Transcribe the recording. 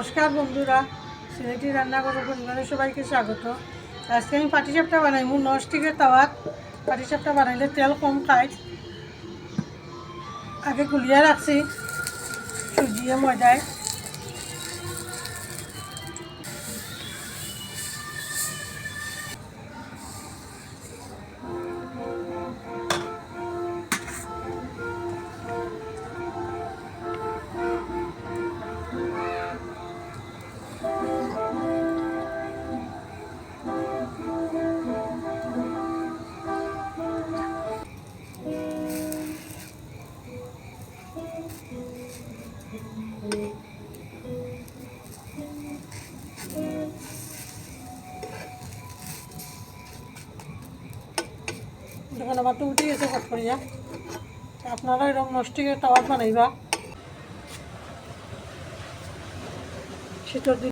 নমস্কার বন্ধুরা, সিলেটি রান্নাঘর পরিবারের সবাইকে স্বাগত। আজকে আমি পাটিসাপটা বানাইমু। ননস্টিকের তাওয়াত পাটিসাপটা বানাইলে তেল কম খায়। আগে গুলিয়ে রাখছি সুজিয়ে ময়দায়। যখন আমার তো উঠে গেছে কট করিয়া, আপনারা এরকম ননস্টিকের তাওয়াত বানাইবা শীতের দিন।